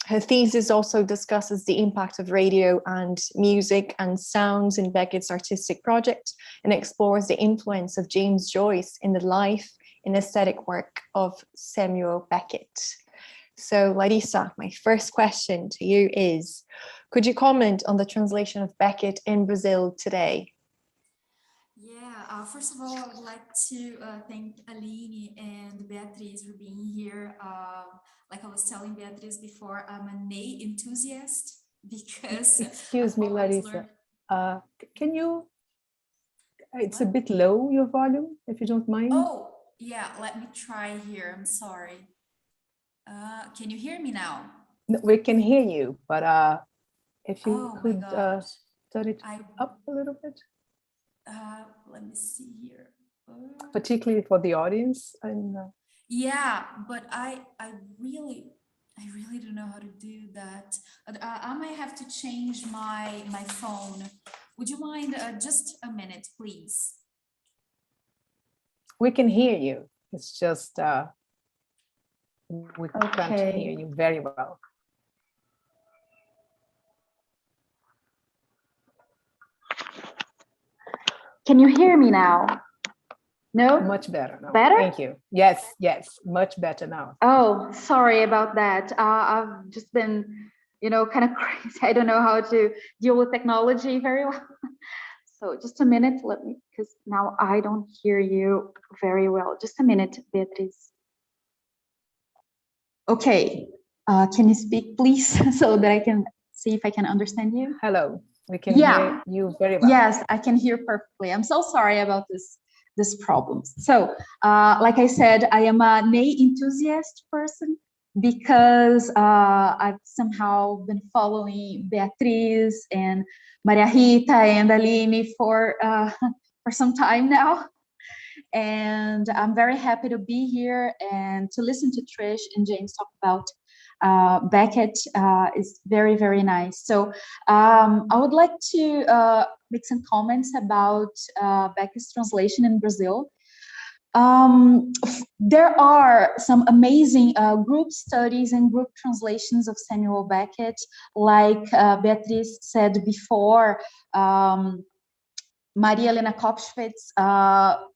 Her thesis also discusses the impact of radio and music and sounds in Beckett's artistic project, and explores the influence of James Joyce in the life and aesthetic work of Samuel Beckett. So Larissa, my first question to you is, could you comment on the translation of Beckett in Brazil today? Yeah, first of all, I would like to thank Aline and Beatrice for being here. Like I was telling Beatrice before, I'm an NEI enthusiast because... Excuse me, Larissa. Can you... It's a bit low, your volume, if you don't mind. Oh, yeah, let me try here. I'm sorry. Can you hear me now? No, we can hear you, but if you could turn it I up a little bit. let me see here. Particularly for the audience. And yeah, but I really don't know how to do that. I might have to change my phone. Would you mind just a minute, please? we can hear you. It's just we can't hear you very well. Can you hear me now? No? Much better now. Better? Thank you. Yes, much better now. Oh, sorry about that. I've just been, kind of crazy. I don't know how to deal with technology very well. So just a minute, because now I don't hear you very well. Just a minute, Beatriz. Okay, can you speak, please, so that I can see if I can understand you? Hello, we can hear you very well. Yes, I can hear perfectly. I'm so sorry about this problems. So, like I said, I am a NEI enthusiast person because I've somehow been following Beatriz and Maria Rita and Aline for some time now. And I'm very happy to be here and to listen to Trish and James talk about Beckett is very, very nice. So I would like to make some comments about Beckett's translation in Brazil. There are some amazing group studies and group translations of Samuel Beckett, like Beatriz said before. Maria Helena Kopschwitz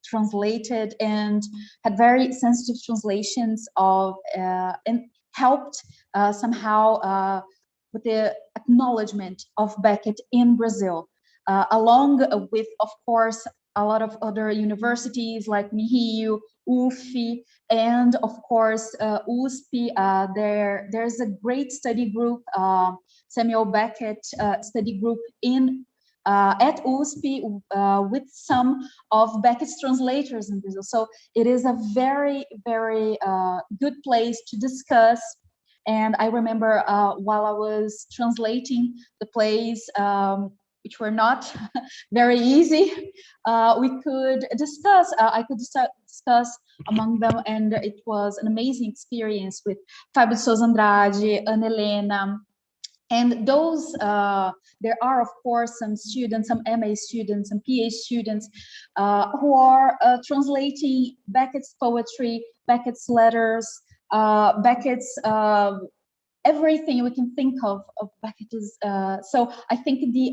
translated and had very sensitive translations of and helped somehow with the acknowledgement of Beckett in Brazil, along with, of course, a lot of other universities like NEI, UFSC, and of course USP. There's a great study group, Samuel Beckett study group at USP with some of Beckett's translators in Brazil. So it is a very, very good place to discuss. And I remember while I was translating the plays, which were not very easy, we could discuss, I could discuss among them, and it was an amazing experience with Fábio de Souza Andrade, Ana Helena, and those, there are, of course, some students, some MA students, some PA students who are translating Beckett's poetry, Beckett's letters, Beckett's everything we can think of Beckett is. So I think the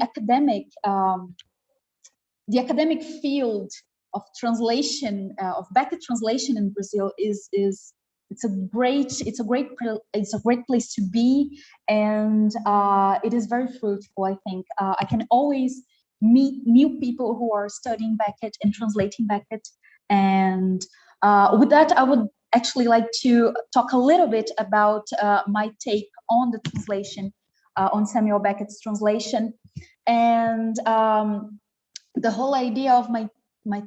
academic field of translation, of Beckett translation in Brazil it's a great place to be, and it is very fruitful. I think I can always meet new people who are studying Beckett and translating Beckett, and with that, I would actually like to talk a little bit about my take on the translation, on Samuel Beckett's translation, and the whole idea of my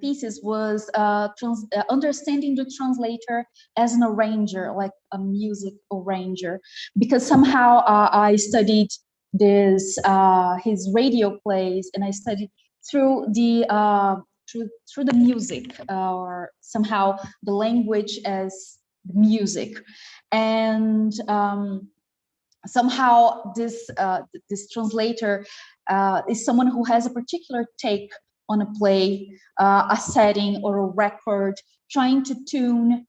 thesis was understanding the translator as an arranger, like a music arranger, because somehow I studied this his radio plays, and I studied through the through the music, or somehow the language as music, and somehow this this translator is someone who has a particular take on a play, a setting or a record, trying to tune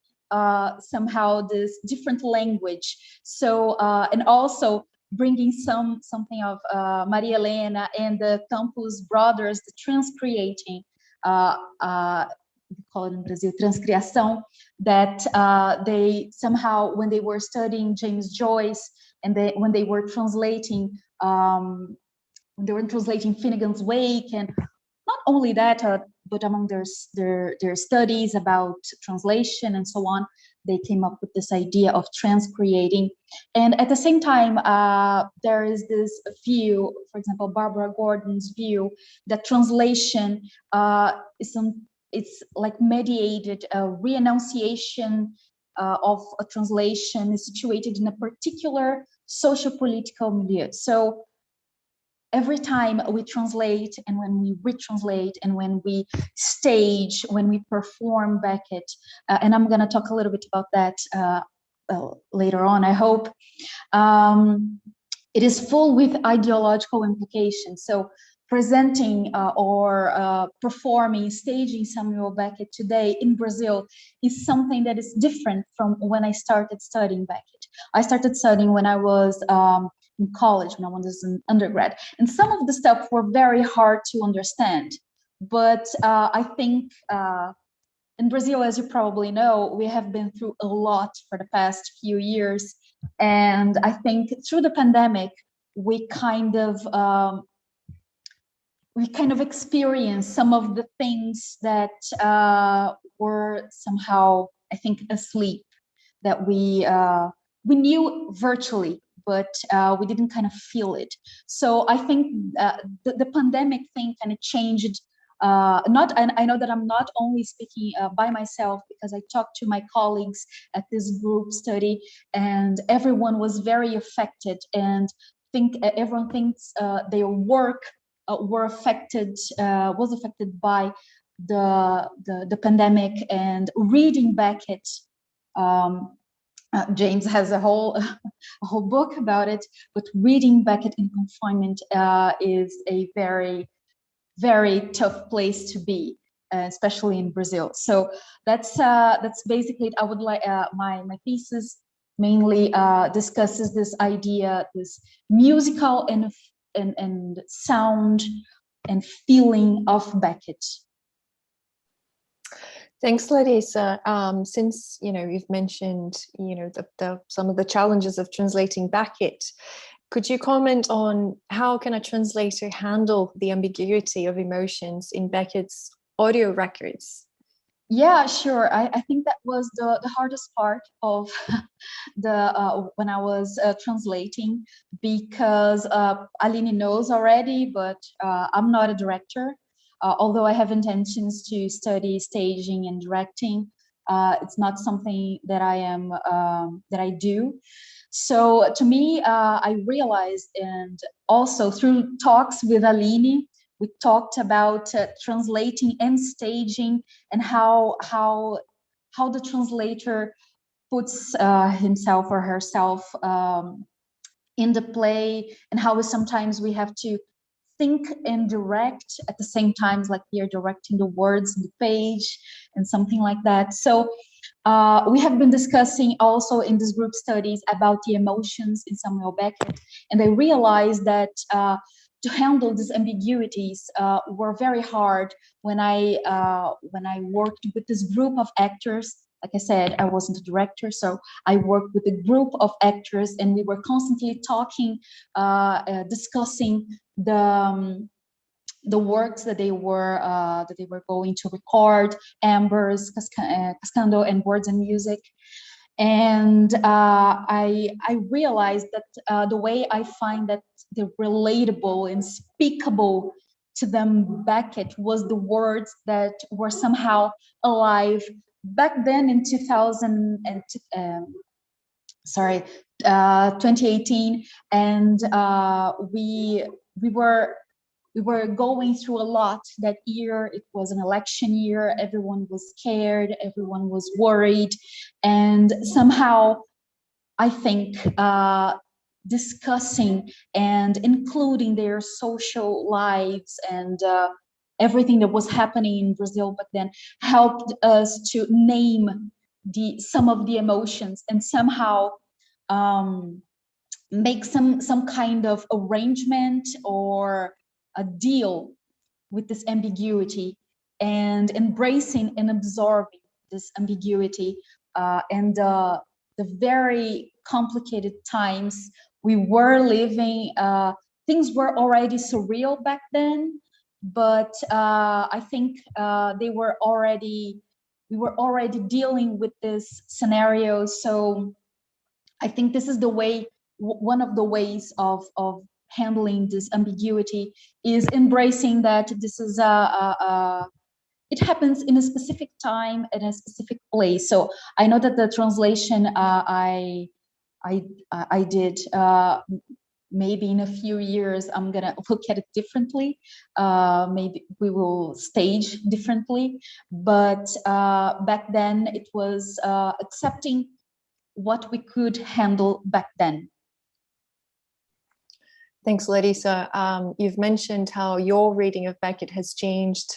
somehow this different language. So, and also bringing something of Maria Helena and the Campos brothers, the transcreating, we call it in Brazil, transcriação, that they somehow, when they were studying James Joyce, and when they were translating, Finnegan's Wake, and not only that, but among their studies about translation and so on, they came up with this idea of transcreating. And at the same time, there is this view, for example, Barbara Gordon's view, that translation it's like mediated, a re-enunciation of a translation is situated in a particular socio-political milieu. So every time we translate and when we retranslate and when we stage, when we perform Beckett, and I'm going to talk a little bit about that later on, I hope, it is full with ideological implications. So presenting or performing, staging Samuel Beckett today in Brazil is something that is different from when I started studying Beckett. I started studying when I was in college, when I was an undergrad, and some of the stuff were very hard to understand. But I think in Brazil, as you probably know, we have been through a lot for the past few years. And I think through the pandemic, we kind of experienced some of the things that were somehow, I think, asleep, that we knew virtually, but we didn't kind of feel it. So I think the pandemic thing kind of changed. And I know that I'm not only speaking by myself, because I talked to my colleagues at this group study, and everyone was very affected, and everyone thinks their work was affected by the pandemic. And reading Beckett, James has a whole book about it, but reading Beckett in confinement is a very, very tough place to be, especially in Brazil. So that's basically it. I would like my thesis mainly discusses this idea, this musical and sound and feeling of Beckett. Thanks, Larissa. Since you've mentioned some of the challenges of translating Beckett, could you comment on how can a translator handle the ambiguity of emotions in Beckett's audio records? Yeah, sure. I think that was the hardest part of when I was translating, because Aline knows already, but I'm not a director. Although I have intentions to study staging and directing, it's not something that I do. So to me, I realized, and also through talks with Aline, we talked about translating and staging, and how the translator puts himself or herself in the play, and how sometimes we have to think and direct at the same time, like we are directing the words on the page and something like that. So we have been discussing also in this group studies about the emotions in Samuel Beckett, and I realized that to handle these ambiguities were very hard when I worked with this group of actors. Like I said, I wasn't a director, so I worked with a group of actors, and we were constantly talking, discussing the works that they were going to record, Ambers, Cascando, and Words and Music. And I realized that the way I find that they're relatable and speakable to them, Beckett, was the words that were somehow alive back then in 2018, and we were going through a lot that year. It was an election year. Everyone was scared. Everyone was worried. And somehow, I think, discussing and including their social lives and everything that was happening in Brazil back then helped us to name some of the emotions, and somehow make some kind of arrangement or a deal with this ambiguity, and embracing and absorbing this ambiguity and the very complicated times we were living. Things were already surreal back then, but I think we were already dealing with this scenario. So I think this is the way, one of the ways of handling this ambiguity is embracing that this is it happens in a specific time at a specific place. So I know that the translation I did maybe in a few years I'm gonna look at it differently. Maybe we will stage differently, but back then it was accepting what we could handle back then. Thanks, Larissa. You've mentioned how your reading of Beckett has changed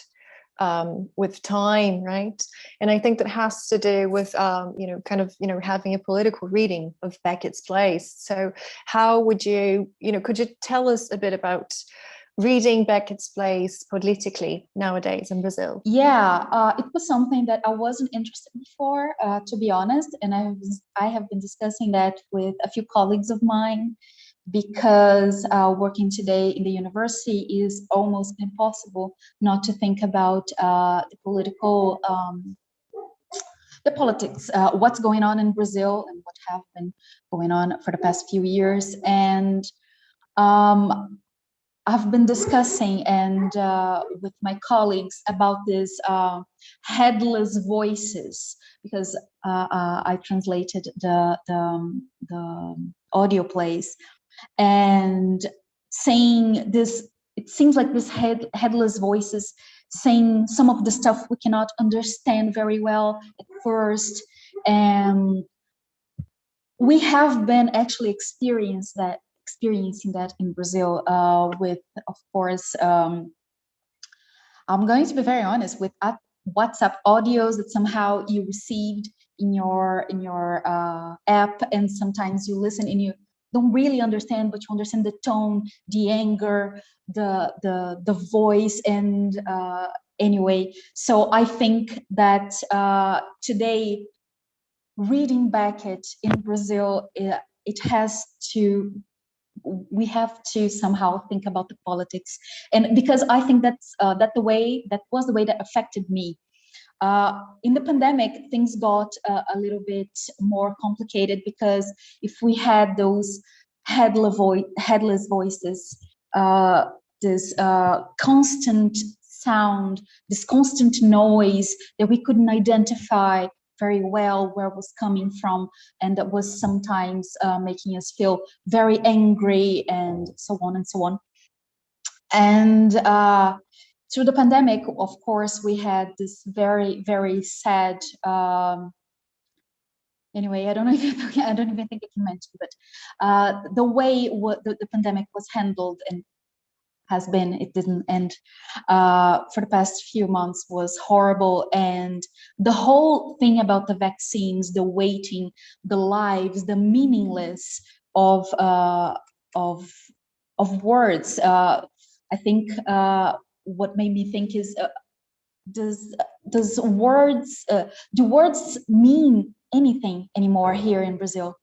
with time, right? And I think that has to do with, having a political reading of Beckett's plays. So how would you, could you tell us a bit about reading Beckett's plays politically nowadays in Brazil? Yeah, it was something that I wasn't interested in before, to be honest. And I have been discussing that with a few colleagues of mine, because working today in the university is almost impossible not to think about the politics, what's going on in Brazil and what have been going on for the past few years. And I've been discussing with my colleagues about this headless voices, because I translated the audio plays, and saying this, it seems like this headless voices saying some of the stuff we cannot understand very well at first. And we have been actually experiencing that in Brazil with, of course, I'm going to be very honest, with WhatsApp audios that somehow you received in your app, and sometimes you listen and you don't really understand, but you understand the tone, the anger, the voice, and anyway. So I think that today, reading Beckett in Brazil, we have to somehow think about the politics, and because I think that was the way that affected me. In the pandemic, things got a little bit more complicated, because if we had those headless voices, this constant sound, this constant noise that we couldn't identify very well where it was coming from, and that was sometimes making us feel very angry, and so on and so on. And through the pandemic, of course, we had this very, very sad. Anyway, I don't even think I can mention, but the way the pandemic was handled and has been, it didn't end for the past few months, was horrible. And the whole thing about the vaccines, the waiting, the lives, the meaningless of words. I think what made me think is, do words mean anything anymore here in Brazil?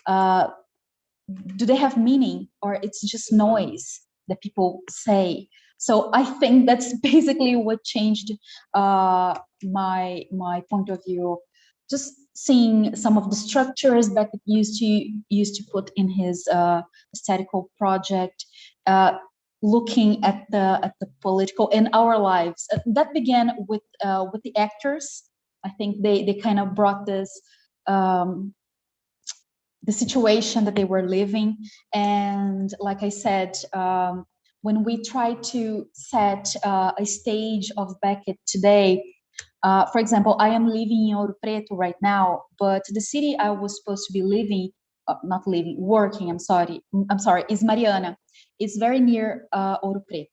Do they have meaning, or it's just noise that people say? So I think that's basically what changed my point of view. Just seeing some of the structures that he used to put in his aesthetical project, looking at the political in our lives. That began with the actors. I think they kind of brought this the situation that they were living. And like I said, when we try to set a stage of Beckett today, for example, I am living in Ouro Preto right now, but the city I was supposed to be working, is Mariana. It's very near Ouro Preto.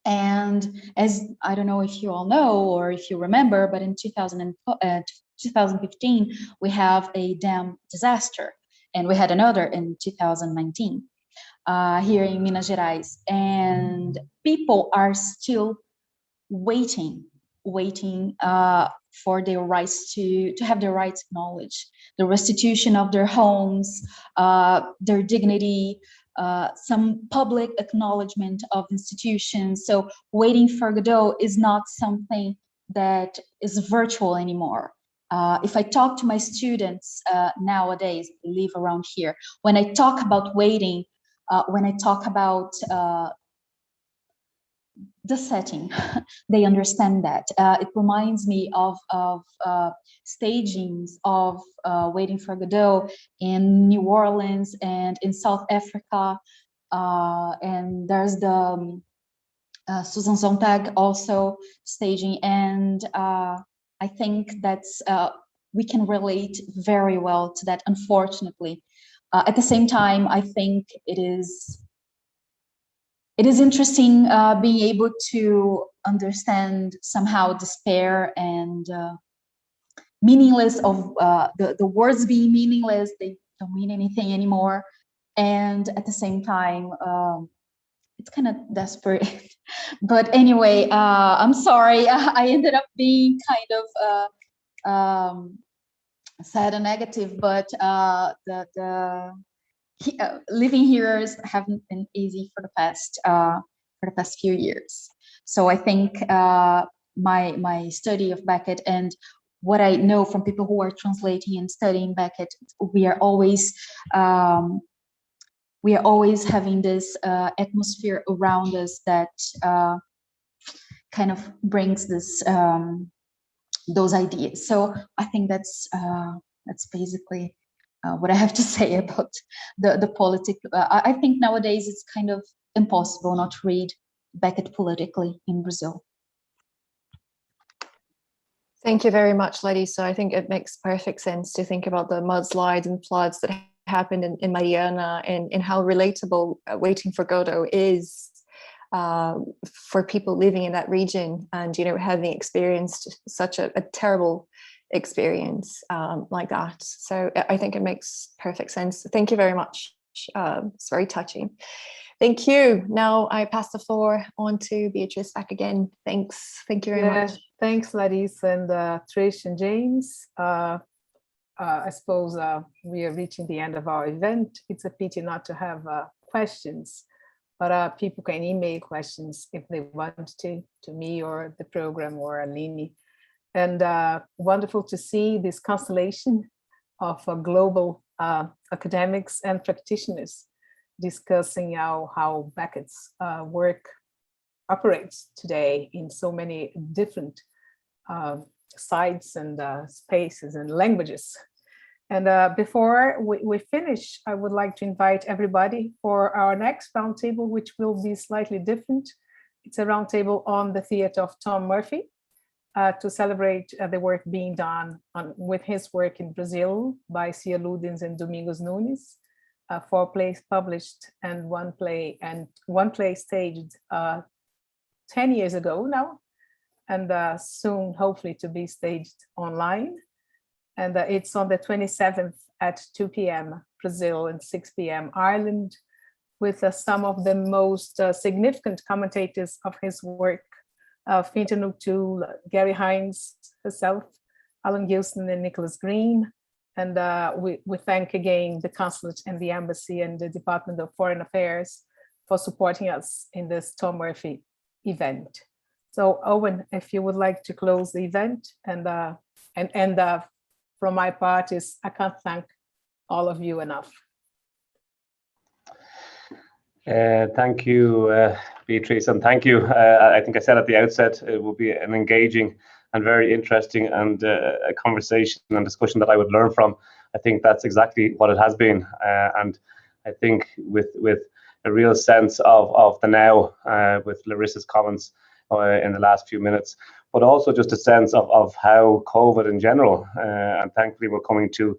And as I don't know if you all know or if you remember, but in 2015, we have a dam disaster, and we had another in 2019 here in Minas Gerais. And people are still waiting for their rights to have their rights acknowledged, the restitution of their homes, their dignity, some public acknowledgement of institutions. So waiting for Godot is not something that is virtual anymore. If I talk to my students nowadays, who live around here, when I talk about waiting, when I talk about the setting. They understand that. It reminds me of stagings of Waiting for Godot in New Orleans and in South Africa. And there's the Susan Sontag also staging. And I think that's, we can relate very well to that, unfortunately. At the same time, I think it is interesting being able to understand somehow despair and meaningless of the words being meaningless. They don't mean anything anymore. And at the same time, it's kind of desperate. But anyway, I'm sorry. I ended up being kind of sad and negative, but living here haven't been easy for the past few years. So I think my study of Beckett and what I know from people who are translating and studying Beckett, we are always having this atmosphere around us that kind of brings this those ideas. So I think that's basically what I have to say about the politics. I think nowadays it's kind of impossible not to read Beckett politically in Brazil. Thank you very much, Larissa. I think it makes perfect sense to think about the mudslides and floods that happened in Mariana and how relatable Waiting for Godot is for people living in that region and, you know, having experienced such a terrible experience like that. So I think it makes perfect sense. Thank you very much. It's very touching. Thank you. Now I pass the floor on to Beatrice back again. Thanks. Thank you very much. Thanks, Larissa and Trish and James. I suppose we are reaching the end of our event. It's a pity not to have questions, but people can email questions if they want to me or the program or Aline. And wonderful to see this constellation of global academics and practitioners discussing how Beckett's work operates today in so many different sites and spaces and languages. And before we finish, I would like to invite everybody for our next roundtable, which will be slightly different. It's a roundtable on the theater of Tom Murphy to celebrate the work being done with his work in Brazil by Cia Ludens and Domingos Nunes. 4 plays published and one play staged 10 years ago now, and soon hopefully to be staged online. And it's on the 27th at 2 p.m. Brazil and 6 p.m. Ireland, with some of the most significant commentators of his work, Fintan O'Toole, Gary Hines herself, Alan Gilson and Nicholas Green. And we thank again the Consulate and the Embassy and the Department of Foreign Affairs for supporting us in this Tom Murphy event. So Owen, if you would like to close the event, and from my part I can't thank all of you enough. Thank you, Beatrice, and thank you. I think I said at the outset it will be an engaging and very interesting and a conversation and discussion that I would learn from. I think that's exactly what it has been, and I think with a real sense of the now, with Larissa's comments in the last few minutes, but also just a sense of how COVID in general, and thankfully we're coming to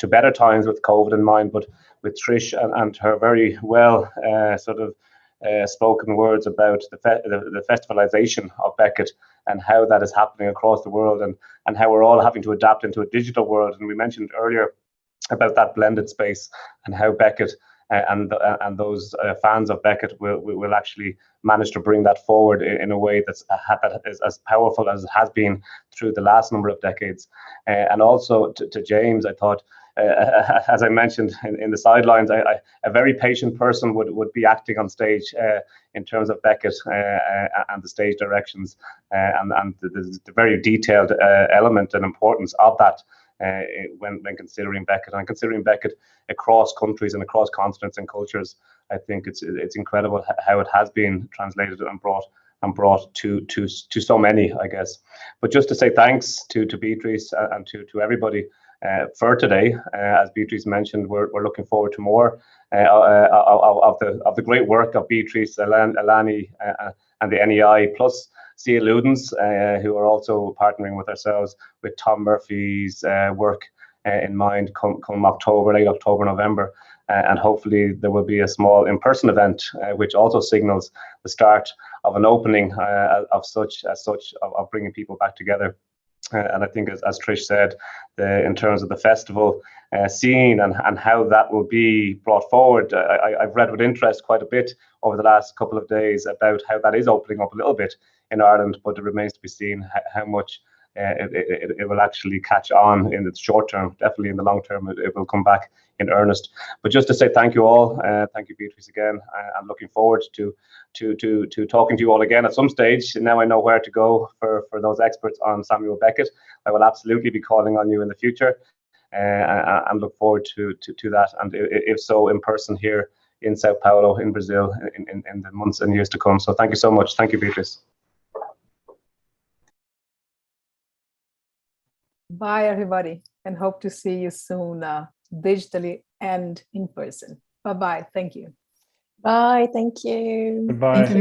better times with COVID in mind, but with Trish and her very well spoken words about the festivalization of Beckett and how that is happening across the world, and how we're all having to adapt into a digital world. And we mentioned earlier about that blended space and how Beckett and those fans of Beckett will actually manage to bring that forward in a way that is as powerful as it has been through the last number of decades. And also to James, I thought, as I mentioned in the sidelines, a very patient person would be acting on stage in terms of Beckett and the stage directions and the very detailed element and importance of that when considering Beckett, and considering Beckett across countries and across continents and cultures. I think it's incredible how it has been translated and brought and brought to so many, I guess. But just to say thanks to Beatrice and to everybody for today. As Beatrice mentioned, we're looking forward to more of the great work of Beatrice, Elani, and the NEI, plus Sia Ludens, who are also partnering with ourselves with Tom Murphy's work in mind come October, late October, November. And hopefully there will be a small in-person event, which also signals the start of an opening of bringing people back together. And I think, as Trish said, in terms of the festival scene and how that will be brought forward, I've read with interest quite a bit over the last couple of days about how that is opening up a little bit in Ireland, but it remains to be seen how much it will actually catch on in the short term. Definitely in the long term, it will come back in earnest. But just to say thank you all, thank you, Beatrice, again. I'm looking forward to talking to you all again at some stage. Now I know where to go for those experts on Samuel Beckett. I will absolutely be calling on you in the future, and look forward to that. And if so, in person here in Sao Paulo, in Brazil, in the months and years to come. So thank you so much. Thank you, Beatrice. Bye, everybody, and hope to see you soon, digitally and in person. Bye-bye. Thank you. Bye. Thank you. Goodbye. Thank you.